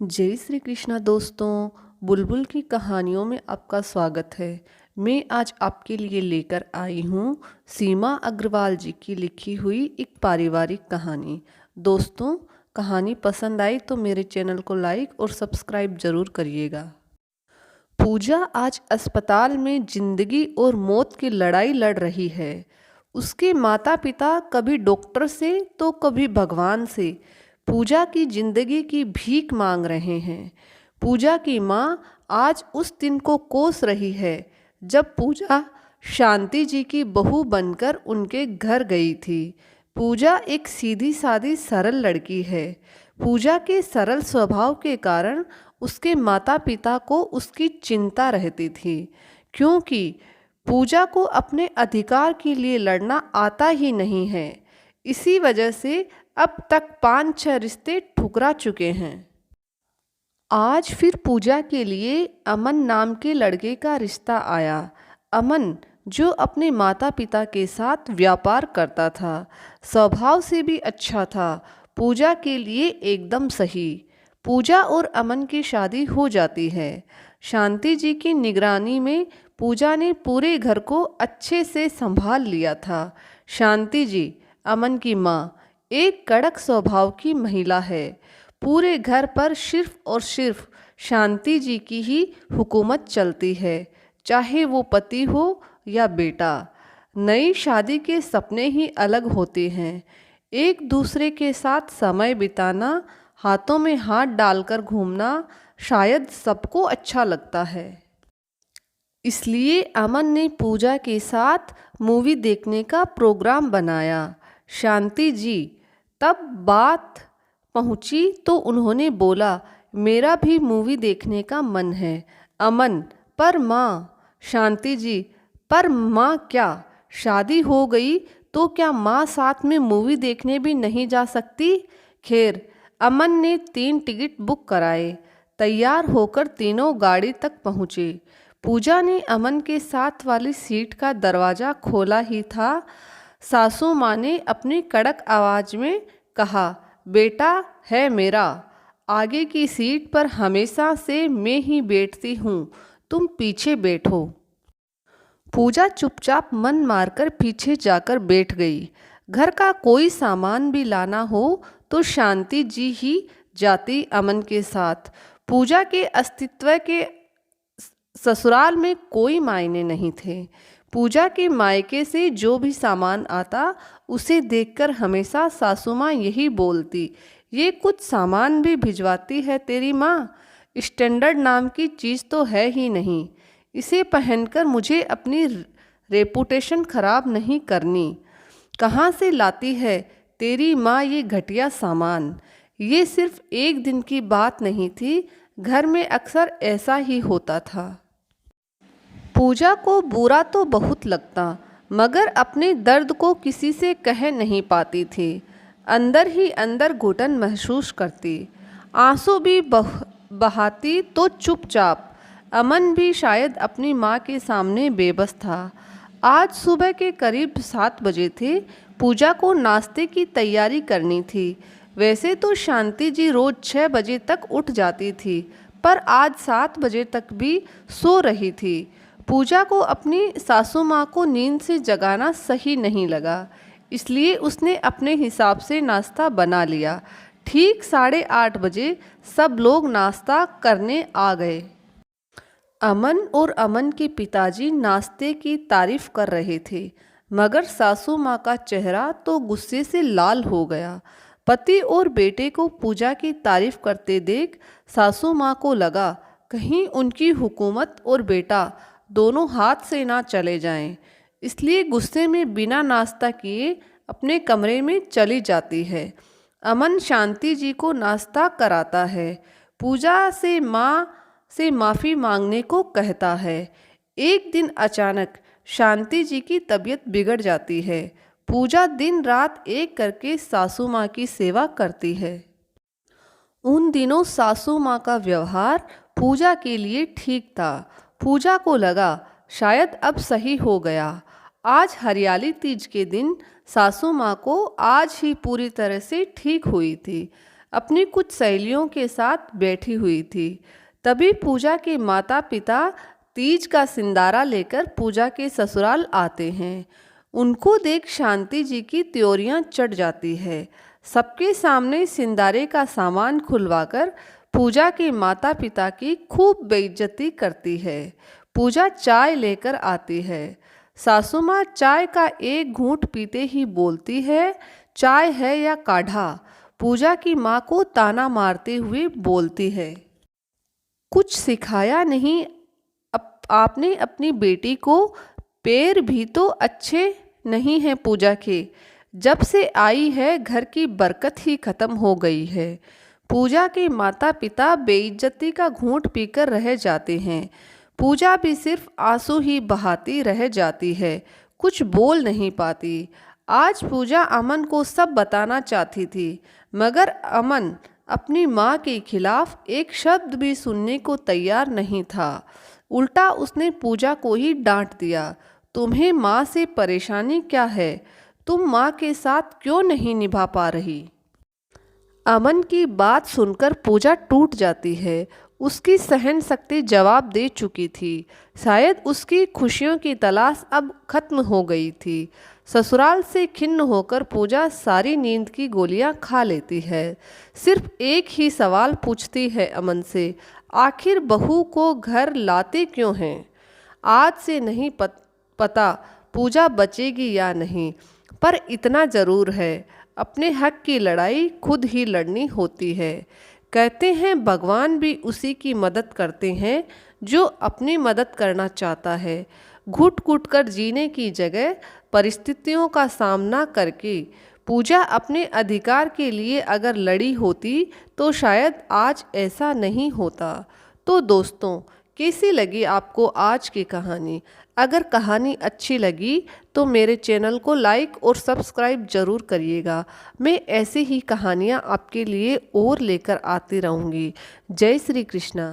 जय श्री कृष्णा दोस्तों। बुलबुल की कहानियों में आपका स्वागत है। मैं आज आपके लिए लेकर आई हूँ सीमा अग्रवाल जी की लिखी हुई एक पारिवारिक कहानी। दोस्तों, कहानी पसंद आई तो मेरे चैनल को लाइक और सब्सक्राइब ज़रूर करिएगा। पूजा आज अस्पताल में जिंदगी और मौत की लड़ाई लड़ रही है। उसके माता पिता कभी डॉक्टर से तो कभी भगवान से पूजा की जिंदगी की भीख मांग रहे हैं। पूजा की माँ आज उस दिन को कोस रही है जब पूजा शांति जी की बहू बनकर उनके घर गई थी। पूजा एक सीधी सादी सरल लड़की है। पूजा के सरल स्वभाव के कारण उसके माता पिता को उसकी चिंता रहती थी, क्योंकि पूजा को अपने अधिकार के लिए लड़ना आता ही नहीं है। इसी वजह से अब तक 5-6 रिश्ते ठुकरा चुके हैं। आज फिर पूजा के लिए अमन नाम के लड़के का रिश्ता आया। अमन जो अपने माता पिता के साथ व्यापार करता था, स्वभाव से भी अच्छा था, पूजा के लिए एकदम सही। पूजा और अमन की शादी हो जाती है। शांति जी की निगरानी में पूजा ने पूरे घर को अच्छे से संभाल लिया था। शांति जी, अमन की माँ, एक कड़क स्वभाव की महिला है। पूरे घर पर सिर्फ और सिर्फ शांति जी की ही हुकूमत चलती है, चाहे वो पति हो या बेटा। नई शादी के सपने ही अलग होते हैं। एक दूसरे के साथ समय बिताना, हाथों में हाथ डालकर घूमना शायद सबको अच्छा लगता है। इसलिए अमन ने पूजा के साथ मूवी देखने का प्रोग्राम बनाया। शांति जी तब बात पहुंची तो उन्होंने बोला, मेरा भी मूवी देखने का मन है। अमन, पर माँ। शांति जी, पर माँ क्या? शादी हो गई तो क्या माँ साथ में मूवी देखने भी नहीं जा सकती? खैर, अमन ने 3 टिकट बुक कराए। तैयार होकर तीनों गाड़ी तक पहुँचे। पूजा ने अमन के साथ वाली सीट का दरवाज़ा खोला ही था, सासू माँ ने अपनी कड़क आवाज़ में कहा, बेटा है मेरा, आगे की सीट पर हमेशा से मैं ही बैठती हूँ, तुम पीछे बैठो। पूजा चुपचाप मन मारकर पीछे जाकर बैठ गई। घर का कोई सामान भी लाना हो तो शांति जी ही जाती अमन के साथ। पूजा के अस्तित्व के ससुराल में कोई मायने नहीं थे। पूजा के मायके से जो भी सामान आता उसे देखकर हमेशा सासू माँ यही बोलती, ये कुछ सामान भी भिजवाती है तेरी माँ, स्टैंडर्ड नाम की चीज़ तो है ही नहीं, इसे पहनकर मुझे अपनी रेपुटेशन खराब नहीं करनी। कहाँ से लाती है तेरी माँ ये घटिया सामान? ये सिर्फ एक दिन की बात नहीं थी, घर में अक्सर ऐसा ही होता था। पूजा को बुरा तो बहुत लगता, मगर अपने दर्द को किसी से कह नहीं पाती थी। अंदर ही अंदर घुटन महसूस करती, आंसू भी बहाती तो चुपचाप। अमन भी शायद अपनी माँ के सामने बेबस था। आज सुबह के करीब 7 बजे थे। पूजा को नाश्ते की तैयारी करनी थी। वैसे तो शांति जी रोज़ 6 बजे तक उठ जाती थी, पर आज 7 बजे तक भी सो रही थी। पूजा को अपनी सासू माँ को नींद से जगाना सही नहीं लगा, इसलिए उसने अपने हिसाब से नाश्ता बना लिया। ठीक 8:30 बजे सब लोग नाश्ता करने आ गए। अमन और अमन के पिताजी नाश्ते की तारीफ कर रहे थे, मगर सासू माँ का चेहरा तो गुस्से से लाल हो गया। पति और बेटे को पूजा की तारीफ करते देख सासू माँ को लगा कहीं उनकी हुकूमत और बेटा दोनों हाथ से ना चले जाएं, इसलिए गुस्से में बिना नाश्ता किए अपने कमरे में चली जाती है। अमन शांति जी को नाश्ता कराता है, पूजा से माँ से माफ़ी मांगने को कहता है। एक दिन अचानक शांति जी की तबीयत बिगड़ जाती है। पूजा दिन रात एक करके सासू माँ की सेवा करती है। उन दिनों सासू माँ का व्यवहार पूजा के लिए ठीक था। पूजा को लगा शायद अब सही हो गया। आज हरियाली तीज के दिन सासू माँ को आज ही पूरी तरह से ठीक हुई थी। अपनी कुछ सहेलियों के साथ बैठी हुई थी। तभी पूजा के माता पिता तीज का सिंदारा लेकर पूजा के ससुराल आते हैं। उनको देख शांति जी की त्योरियां चढ़ जाती है। सबके सामने सिंदारे का सामान खुलवाकर पूजा के माता पिता की खूब बेइज्जती करती है। पूजा चाय लेकर आती है। सासू माँ चाय का एक घूंट पीते ही बोलती है, चाय है या काढ़ा? पूजा की माँ को ताना मारते हुए बोलती है, कुछ सिखाया नहीं आपने अपनी बेटी को? पैर भी तो अच्छे नहीं हैं पूजा के। जब से आई है घर की बरकत ही खत्म हो गई है। पूजा के माता पिता बेइज्जती का घूंट पीकर रह जाते हैं। पूजा भी सिर्फ आंसू ही बहाती रह जाती है, कुछ बोल नहीं पाती। आज पूजा अमन को सब बताना चाहती थी, मगर अमन अपनी माँ के खिलाफ एक शब्द भी सुनने को तैयार नहीं था। उल्टा उसने पूजा को ही डांट दिया, तुम्हें माँ से परेशानी क्या है? तुम माँ के साथ क्यों नहीं निभा पा रही? अमन की बात सुनकर पूजा टूट जाती है। उसकी सहन शक्ति जवाब दे चुकी थी। शायद उसकी खुशियों की तलाश अब खत्म हो गई थी। ससुराल से खिन्न होकर पूजा सारी नींद की गोलियां खा लेती है। सिर्फ एक ही सवाल पूछती है अमन से, आखिर बहू को घर लाते क्यों हैं? आज से नहीं पता पूजा बचेगी या नहीं, पर इतना ज़रूर है, अपने हक की लड़ाई खुद ही लड़नी होती है। कहते हैं भगवान भी उसी की मदद करते हैं जो अपनी मदद करना चाहता है। घुट घुट कर जीने की जगह परिस्थितियों का सामना करके पूजा अपने अधिकार के लिए अगर लड़ी होती तो शायद आज ऐसा नहीं होता। तो दोस्तों, कैसी लगी आपको आज की कहानी? अगर कहानी अच्छी लगी तो मेरे चैनल को लाइक और सब्सक्राइब ज़रूर करिएगा। मैं ऐसी ही कहानियाँ आपके लिए और लेकर आती रहूँगी। जय श्री कृष्णा।